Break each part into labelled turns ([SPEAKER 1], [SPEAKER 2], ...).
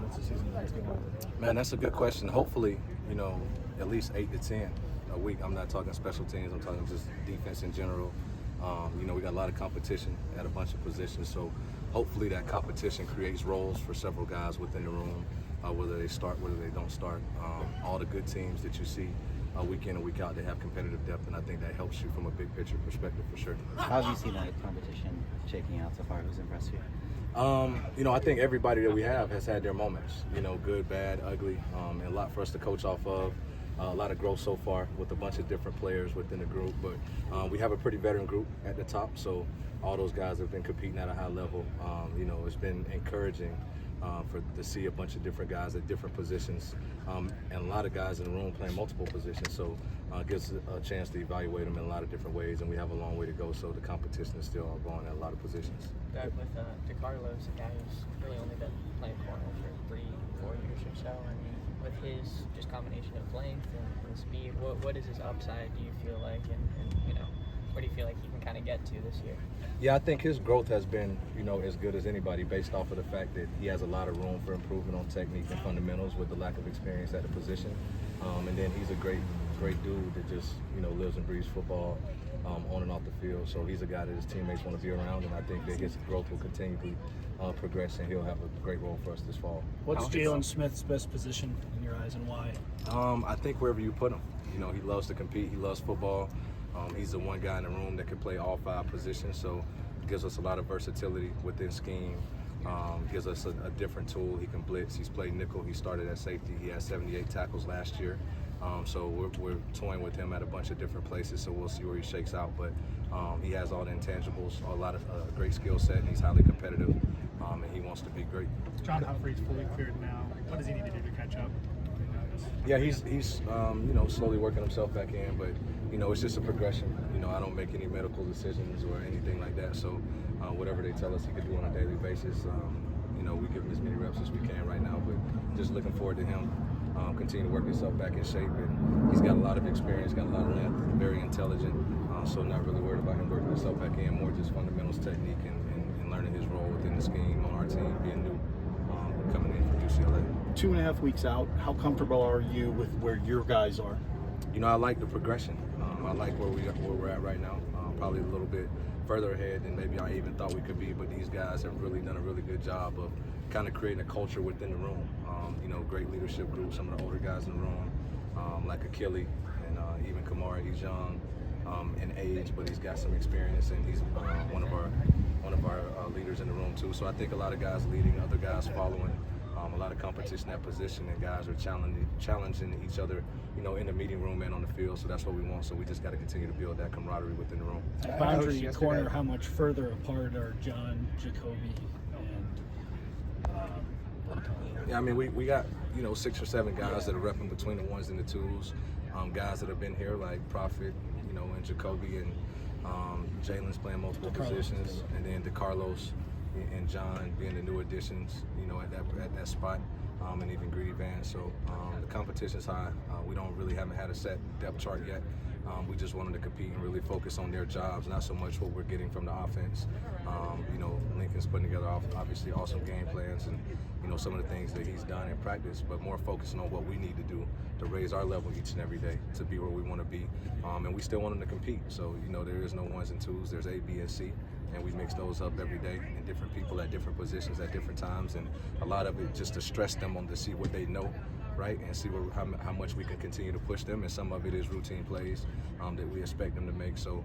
[SPEAKER 1] once the season is going to?
[SPEAKER 2] Man, that's a good question. Hopefully, at least 8 to 10 a week. I'm not talking special teams. I'm talking just defense in general. We got a lot of competition at a bunch of positions, so hopefully that competition creates roles for several guys within the room, whether they start, whether they don't start. All the good teams that you see week in and week out, they have competitive depth, and I think that helps you from a big picture perspective for sure.
[SPEAKER 3] How have you seen that competition shaking out so far? Who's impressed you?
[SPEAKER 2] I think everybody that we have has had their moments, good, bad, ugly, and a lot for us to coach off of. A lot of growth so far with a bunch of different players within the group, but we have a pretty veteran group at the top, so all those guys have been competing at a high level. It's been encouraging to see a bunch of different guys at different positions, and a lot of guys in the room playing multiple positions, so it gives us a chance to evaluate them in a lot of different ways, and we have a long way to go, so the competition is still ongoing at a lot of positions.
[SPEAKER 4] Doug, with DeCarlos, a guy who's really only been playing corner for 3-4 years or so, I mean, with his just combination of length and speed, what is his upside, do you feel like, and where do you feel like he can kind of get to this year?
[SPEAKER 2] Yeah, I think his growth has been, as good as anybody based off of the fact that he has a lot of room for improvement on technique and fundamentals with the lack of experience at the position. And then he's a great dude that just, lives and breathes football on and off the field. So he's a guy that his teammates want to be around, and I think that his growth will continue to progress, and he'll have a great role for us this fall.
[SPEAKER 1] What's Jalen Smith's best position in your eyes, and why?
[SPEAKER 2] I think wherever you put him. He loves to compete. He loves football. He's the one guy in the room that can play all 5 positions, so it gives us a lot of versatility within scheme. Gives us a different tool. He can blitz. He's played nickel. He started at safety. He had 78 tackles last year. So we're toying with him at a bunch of different places, so we'll see where he shakes out. But he has all the intangibles, a lot of great skill set, and he's highly competitive, and he wants to be great.
[SPEAKER 5] John Humphrey's fully cleared now. What does he need to do to catch up?
[SPEAKER 2] Yeah, he's slowly working himself back in, but it's just a progression. I don't make any medical decisions or anything like that, so whatever they tell us he could do on a daily basis, we give him as many reps as we can right now, but just looking forward to him continue to work himself back in shape, and he's got a lot of experience, got a lot of length, very intelligent, so not really worried about him working himself back in, more just fundamentals, technique, and learning his role within the scheme on our team, being new, coming in from UCLA.
[SPEAKER 1] 2.5 weeks out, how comfortable are you with where your guys are?
[SPEAKER 2] I like the progression. I like where we're at right now. Probably a little bit further ahead than maybe I even thought we could be, but these guys have really done a really good job of kind of creating a culture within the room. Great leadership group, some of the older guys in the room, like Achille and even Kamara. He's young in age, but he's got some experience, and he's one of our leaders in the room too. So I think a lot of guys leading, other guys following. A lot of competition at position, and guys are challenging each other, in the meeting room and on the field. So that's what we want. So we just got to continue to build that camaraderie within the room.
[SPEAKER 1] Boundary corner, how much further apart are John, Jacoby, and
[SPEAKER 2] Yeah, I mean, we got 6 or 7 guys that are repping between the 1s and the 2s. Guys that have been here like Prophet, and Jacoby, and Jalen's playing multiple positions, and then DeCarlos and John being the new additions, at that spot, and even Greedy Van. So the competition's high. We haven't had a set depth chart yet. We just want them to compete and really focus on their jobs, not so much what we're getting from the offense. Lincoln's putting together obviously awesome game plans and some of the things that he's done in practice, but more focusing on what we need to do to raise our level each and every day to be where we want to be. And we still want them to compete. So there is no 1s and 2s. There's A, B, and C, and we mix those up every day, and different people at different positions at different times, and a lot of it just to stress them on to see what they know, right, and see how much we can continue to push them, and some of it is routine plays that we expect them to make. So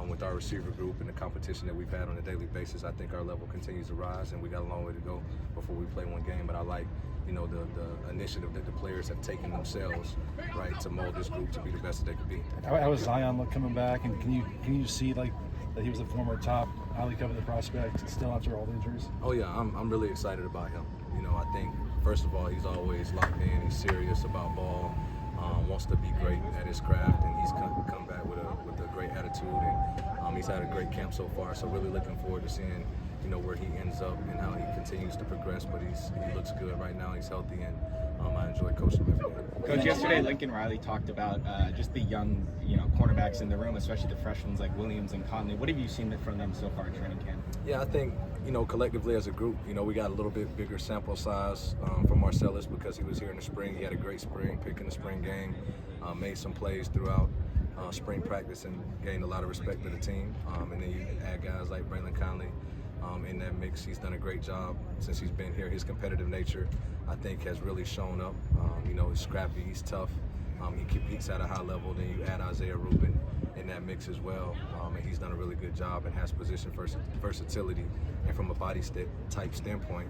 [SPEAKER 2] with our receiver group and the competition that we've had on a daily basis, I think our level continues to rise, and we got a long way to go before we play one game. But I like the initiative that the players have taken themselves, right, to mold this group to be the best that they could be.
[SPEAKER 6] How was Zion coming back, and can you see that he was a former top highly coveted prospect still after all the injuries?
[SPEAKER 2] Oh yeah, I'm really excited about him. I think first of all, he's always locked in. He's serious about ball. Wants to be great at his craft, and he's come back with a great attitude, and he's had a great camp so far. So really looking forward to seeing you know, where he ends up and how he continues to progress. But he looks good right now. He's healthy, and I enjoy coaching him every day.
[SPEAKER 7] Coach, yesterday Lincoln Riley talked about just the young, cornerbacks in the room, especially the fresh ones like Williams and Conley. What have you seen from them so far in training camp?
[SPEAKER 2] Yeah, I think, collectively as a group, we got a little bit bigger sample size from Marcellus because he was here in the spring. He had a great spring, pick in the spring game, made some plays throughout spring practice and gained a lot of respect to the team. And then you add guys like Braylon Conley in that mix. He's done a great job since he's been here. His competitive nature, I think, has really shown up. He's scrappy, he's tough. He competes at a high level. Then you add Isaiah Rubin in that mix as well, and he's done a really good job and has position versatility. And from a body type standpoint,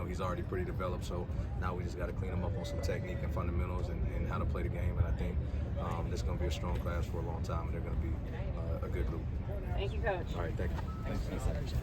[SPEAKER 2] he's already pretty developed. So now we just got to clean him up on some technique and fundamentals and how to play the game. And I think it's going to be a strong class for a long time, and they're going to be a good group.
[SPEAKER 8] Thank you, Coach.
[SPEAKER 2] All right, thank you.
[SPEAKER 7] Thanks.